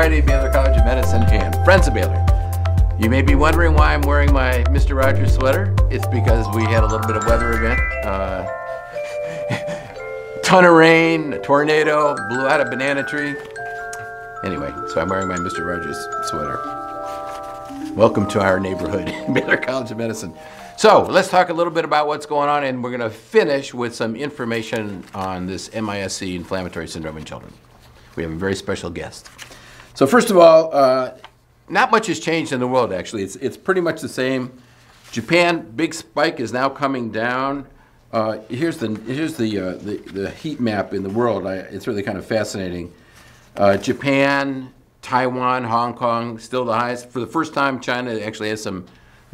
Friday, Baylor College of Medicine and Friends of Baylor. You may be wondering why I'm wearing my Mr. Rogers sweater. It's because we had a little bit of weather event. Ton of rain, a tornado, blew out a banana tree. Anyway, so I'm wearing my Mr. Rogers sweater. Welcome to our neighborhood, Baylor College of Medicine. So let's talk a little bit about what's going on, and we're going to finish with some information on this MISC, inflammatory syndrome in children. We have a very special guest. So first of all, not much has changed in the world, actually. It's pretty much the same. Japan, big spike is now coming down. Here's the heat map in the world. It's really kind of fascinating. Japan, Taiwan, Hong Kong, still the highest. For the first time, China actually has some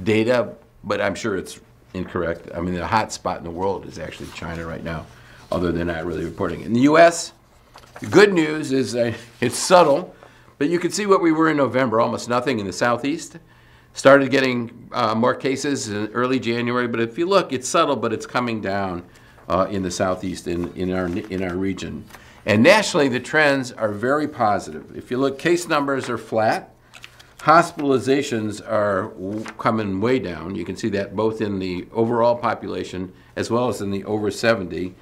data, but I'm sure it's incorrect. I mean, the hot spot in the world is actually China right now, although they're not really reporting it. In the U.S., the good news is it's subtle, but you can see what we were in November, almost nothing in the southeast. Started getting more cases in early January, but if you look, it's subtle, but it's coming down in the southeast in our region. And nationally, the trends are very positive. If you look, case numbers are flat. Hospitalizations are coming way down. You can see that both in the overall population as well as in the over 70.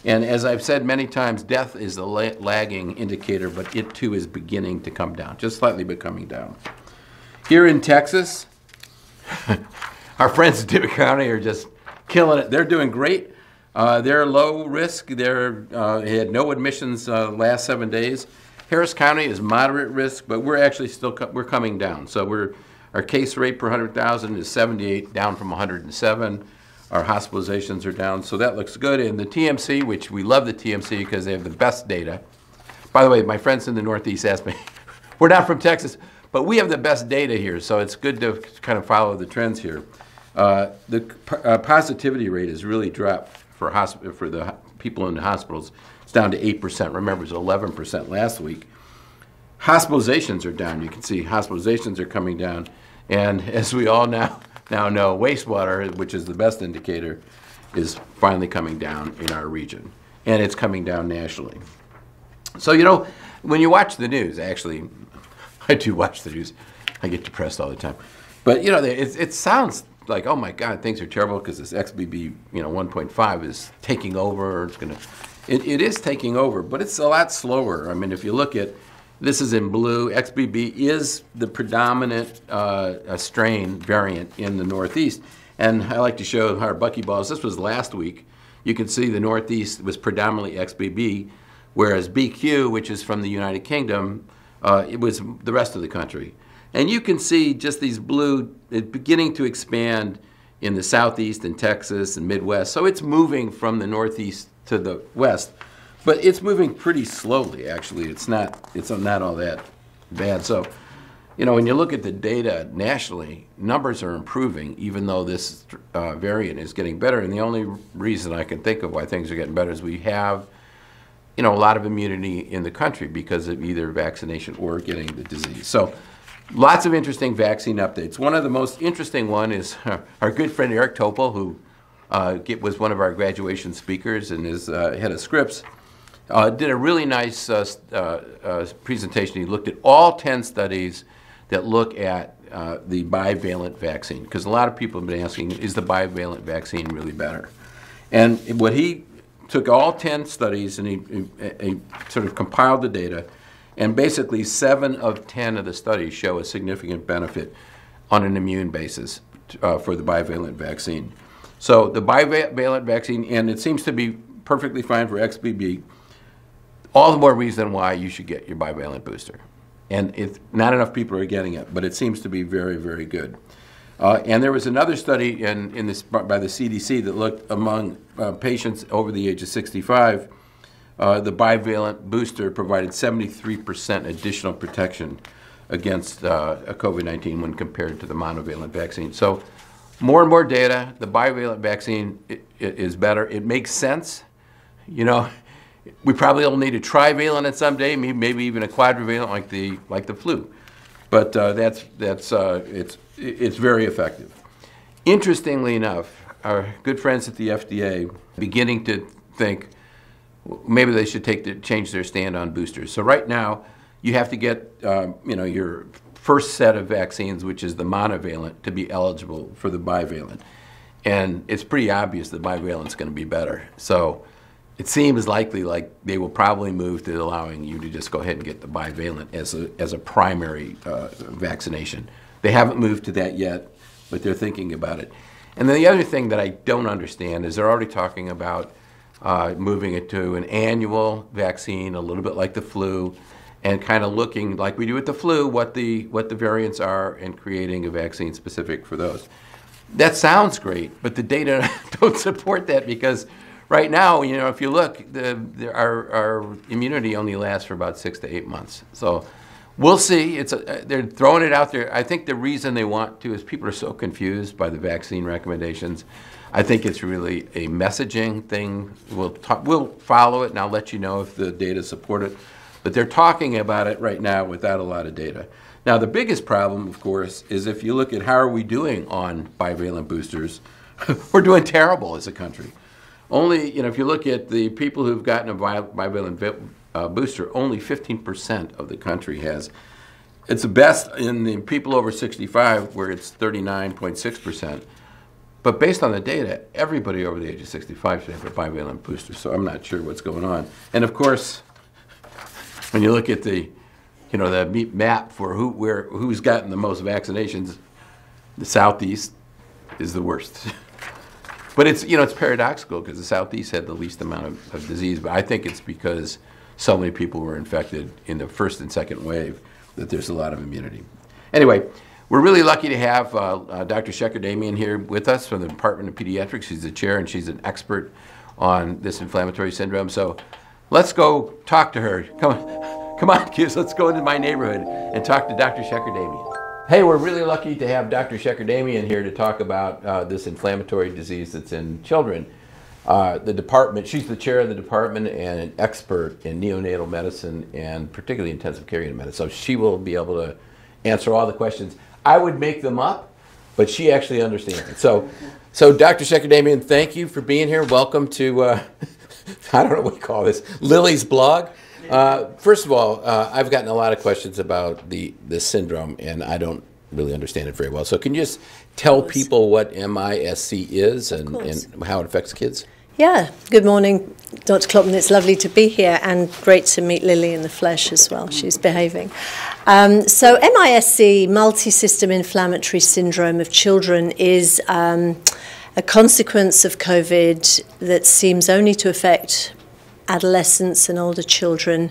And as I've said many times, death is the lagging indicator, but it too is beginning to come down, just slightly, but coming down. Here in Texas, our friends in Tippecanoe County are just killing it. They're doing great. They're low risk. They had no admissions last 7 days. Harris County is moderate risk, but we're actually still we're coming down. So our case rate per 100,000 is 78, down from 107. Our hospitalizations are down, so that looks good. And the TMC, which we love the TMC because they have the best data. By the way, my friends in the Northeast asked me, we're not from Texas, but we have the best data here, so it's good to kind of follow the trends here. The positivity rate has really dropped for the people in the hospitals. It's down to 8%. Remember, it was 11% last week. Hospitalizations are down. You can see hospitalizations are coming down. And as we all now know, wastewater, which is the best indicator, is finally coming down in our region. And it's coming down nationally. So, you know, when you watch the news, actually, I do watch the news. I get depressed all the time. But, you know, it sounds like, oh, my God, things are terrible because this XBB, 1.5 is taking over. Or it is taking over, but it's a lot slower. I mean, if you look at, this is in blue, XBB is the predominant strain variant in the Northeast. And I like to show our buckyballs. This was last week. You can see the Northeast was predominantly XBB, whereas BQ, which is from the United Kingdom, it was the rest of the country. And you can see just these blue beginning to expand in the Southeast and Texas and Midwest. So it's moving from the Northeast to the West. But it's moving pretty slowly, actually. It's not all that bad. So, when you look at the data nationally, numbers are improving, even though this variant is getting better. And the only reason I can think of why things are getting better is we have, a lot of immunity in the country because of either vaccination or getting the disease. So, lots of interesting vaccine updates. One of the most interesting one is our good friend Eric Topol, who was one of our graduation speakers and is head of Scripps. Did a really nice presentation. He looked at all 10 studies that look at the bivalent vaccine, because a lot of people have been asking, is the bivalent vaccine really better? And what he took all 10 studies and he sort of compiled the data, and basically 7 of 10 of the studies show a significant benefit on an immune basis for the bivalent vaccine. So the bivalent vaccine, and it seems to be perfectly fine for XBB, all the more reason why you should get your bivalent booster. And not enough people are getting it, but it seems to be very, very good. And there was another study by the CDC that looked among patients over the age of 65. The bivalent booster provided 73% additional protection against COVID-19 when compared to the monovalent vaccine. So more and more data, the bivalent vaccine is better. It makes sense. We probably will need a trivalent at some day, maybe even a quadrivalent like the flu. But it's very effective. Interestingly enough, our good friends at the FDA beginning to think maybe they should change their stand on boosters. So right now, you have to get your first set of vaccines, which is the monovalent, to be eligible for the bivalent. And it's pretty obvious the bivalent is going to be better. So it seems likely like they will probably move to allowing you to just go ahead and get the bivalent as a primary vaccination. They haven't moved to that yet, but they're thinking about it. And then the other thing that I don't understand is they're already talking about moving it to an annual vaccine, a little bit like the flu, and kind of looking like we do with the flu, what the variants are, and creating a vaccine specific for those. That sounds great, but the data don't support that, because right now, if you look, our immunity only lasts for about 6 to 8 months. So we'll see. They're throwing it out there. I think the reason they want to is people are so confused by the vaccine recommendations. I think it's really a messaging thing. We'll follow it, and I'll let you know if the data support it. But they're talking about it right now without a lot of data. Now, the biggest problem, of course, is if you look at how are we doing on bivalent boosters, we're doing terrible as a country. Only, if you look at the people who've gotten a bivalent booster, only 15% of the country has. It's the best in the people over 65, where it's 39.6%. But based on the data, everybody over the age of 65 should have a bivalent booster, so I'm not sure what's going on. And of course, when you look at the map for who's gotten the most vaccinations, the Southeast is the worst. But it's paradoxical, because the Southeast had the least amount of disease. But I think it's because so many people were infected in the first and second wave that there's a lot of immunity. Anyway, we're really lucky to have Dr. Shekerdemian here with us from the Department of Pediatrics. She's the chair, and she's an expert on this inflammatory syndrome. So let's go talk to her. Come on, kids, let's go into my neighborhood and talk to Dr. Shekerdemian. Hey, we're really lucky to have Dr. Shekerdemian here to talk about this inflammatory disease that's in children. The department, she's the chair of the department and an expert in neonatal medicine and particularly intensive care unit medicine. So she will be able to answer all the questions. I would make them up, but she actually understands it. So Dr. Shekerdemian, thank you for being here. Welcome to, I don't know what you call this, Lily's blog. First of all, I've gotten a lot of questions about this syndrome, and I don't really understand it very well. So can you just tell people what MISC is and how it affects kids? Yeah. Good morning, Dr. Klotman. It's lovely to be here, and great to meet Lily in the flesh as well. She's behaving. So MISC, Multisystem Inflammatory Syndrome of Children, is a consequence of COVID that seems only to affect adolescents and older children,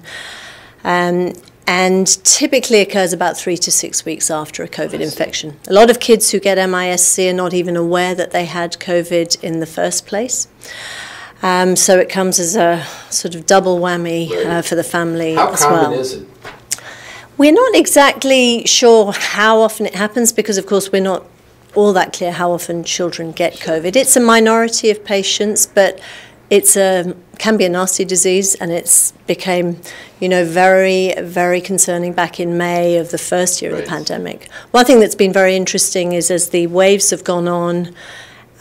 and typically occurs about 3 to 6 weeks after a COVID infection. A lot of kids who get MISC are not even aware that they had COVID in the first place. So it comes as a sort of double whammy for the family as well. How common is it? We're not exactly sure how often it happens, because of course we're not all that clear how often children get COVID. It's a minority of patients, but it's can be a nasty disease, and it's became, very, very concerning back in May of the first year of the pandemic. One thing that's been very interesting is as the waves have gone on,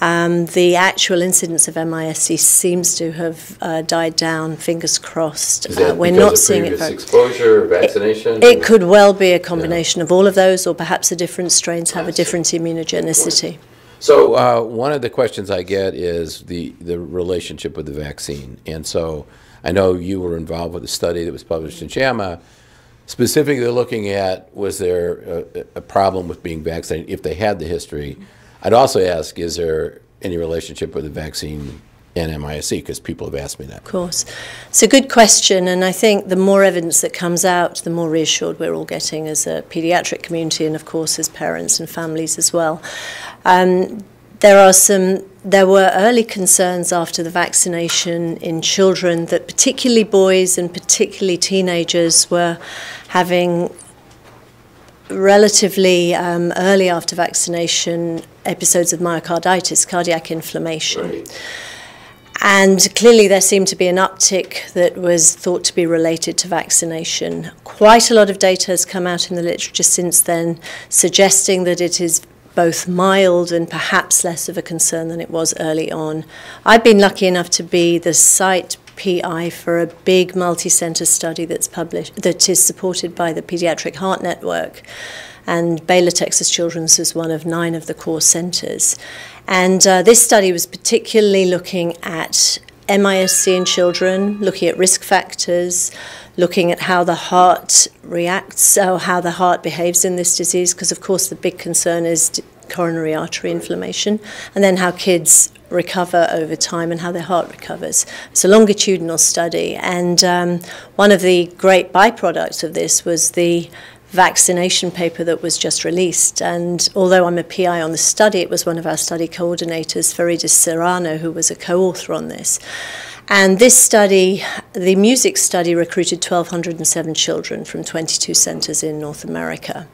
the actual incidence of MISC seems to have died down, fingers crossed. Is that we're because not of seeing previous it exposure, vaccination? It could well be a combination of all of those, or perhaps the different strains have a different immunogenicity. So one of the questions I get is the relationship with the vaccine. And so I know you were involved with a study that was published in JAMA, specifically looking at, was there a problem with being vaccinated if they had the history? I'd also ask, is there any relationship with the vaccine and MISC, because people have asked me that. Of course. It's a good question, and I think the more evidence that comes out, the more reassured we're all getting as a pediatric community, and of course as parents and families as well. There were early concerns after the vaccination in children that particularly boys and particularly teenagers were having relatively early after vaccination episodes of myocarditis, cardiac inflammation. Right. And clearly there seemed to be an uptick that was thought to be related to vaccination. Quite a lot of data has come out in the literature since then, suggesting that it is both mild and perhaps less of a concern than it was early on. I've been lucky enough to be the site PI for a big multi-center study that is supported by the Pediatric Heart Network. And Baylor, Texas Children's is one of 9 of the core centers. And this study was particularly looking at MIS-C in children, looking at risk factors, looking at how the heart reacts, so how the heart behaves in this disease, because of course the big concern is coronary artery inflammation, and then how kids recover over time and how their heart recovers. It's a longitudinal study, and one of the great byproducts of this was the vaccination paper that was just released. And although I'm a PI on the study, it was one of our study coordinators, Faridis Serrano, who was a co-author on this. And this study, the music study, recruited 1,207 children from 22 centers in North America.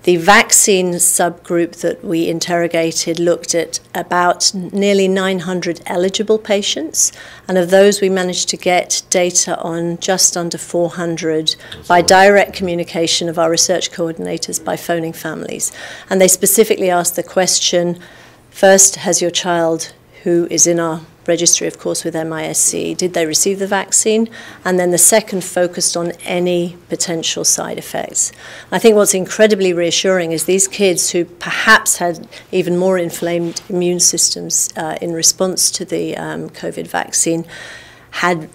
The vaccine subgroup that we interrogated looked at about nearly 900 eligible patients, and of those we managed to get data on just under 400 by direct communication of our research coordinators by phoning families. And they specifically asked the question, first, has your child, who is in our registry, of course, with MIS-C, did they receive the vaccine? And then the second focused on any potential side effects. I think what's incredibly reassuring is these kids who perhaps had even more inflamed immune systems in response to the COVID vaccine had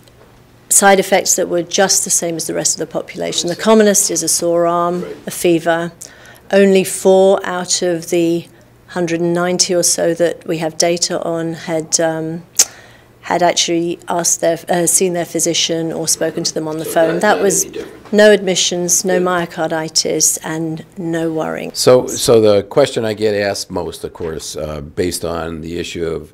side effects that were just the same as the rest of the population. The commonest is a sore arm, a fever. Only 4 out of the 190 or so that we have data on had actually asked seen their physician or spoken to them on the phone. That was no admissions, no myocarditis, and no worrying. So the question I get asked most, of course, based on the issue of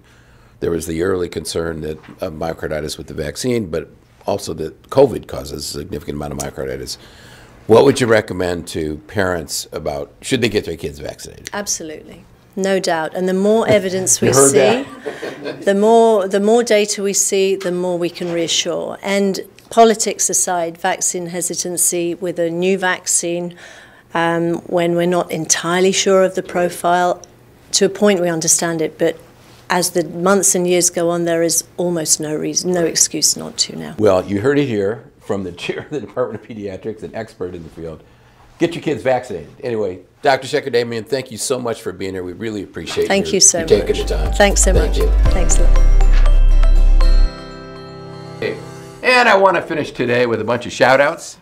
there was the early concern that myocarditis with the vaccine, but also that COVID causes a significant amount of myocarditis. What would you recommend to parents about should they get their kids vaccinated? Absolutely. No doubt. And the more evidence we see, the more data we see, the more we can reassure. And politics aside, vaccine hesitancy with a new vaccine, when we're not entirely sure of the profile, to a point we understand it, but as the months and years go on, there is almost no reason, no excuse not to now. Well, you heard it here from the chair of the Department of Pediatrics, an expert in the field. Get your kids vaccinated. Anyway, Dr. Shekerdemian, thank you so much for being here. We really appreciate Thank you so much. taking the time. Thanks so much. You. Thanks a lot. Okay. And I want to finish today with a bunch of shout-outs.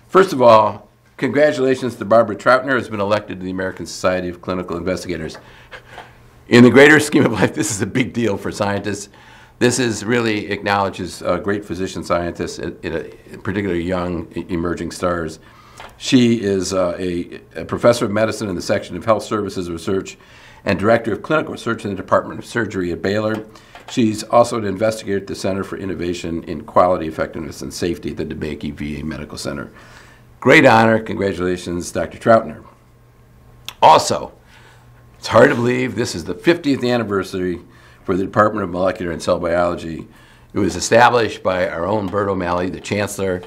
First of all, congratulations to Barbara Troutner, who has been elected to the American Society of Clinical Investigators. In the greater scheme of life, this is a big deal for scientists. This is really acknowledges great physician scientists, particularly young emerging stars. She is a professor of medicine in the section of health services research and director of clinical research in the Department of Surgery at Baylor. She's also an investigator at the Center for Innovation in Quality, Effectiveness, and Safety at the DeMakey VA Medical Center. Great honor. Congratulations, Dr. Troutner. Also, it's hard to believe this is the 50th anniversary for the Department of Molecular and Cell Biology. It was established by our own Bert O'Malley, the chancellor.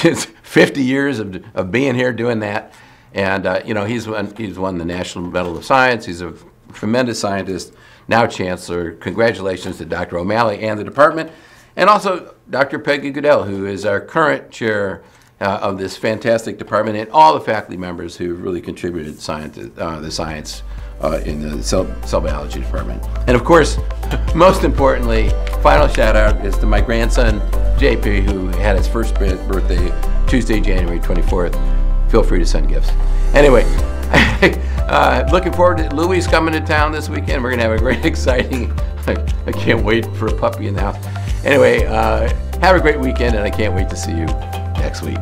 It's 50 years of being here doing that. And, he's won the National Medal of Science. He's a tremendous scientist, now chancellor. Congratulations to Dr. O'Malley and the department. And also Dr. Peggy Goodell, who is our current chair of this fantastic department, and all the faculty members who really contributed the science in the cell biology department. And of course, most importantly, final shout out is to my grandson, JP, who had his first birthday Tuesday, January 24th. Feel free to send gifts. Anyway, looking forward to Louie's coming to town this weekend. We're gonna have a great, exciting, I can't wait for a puppy in the house. Anyway, have a great weekend, and I can't wait to see you next week.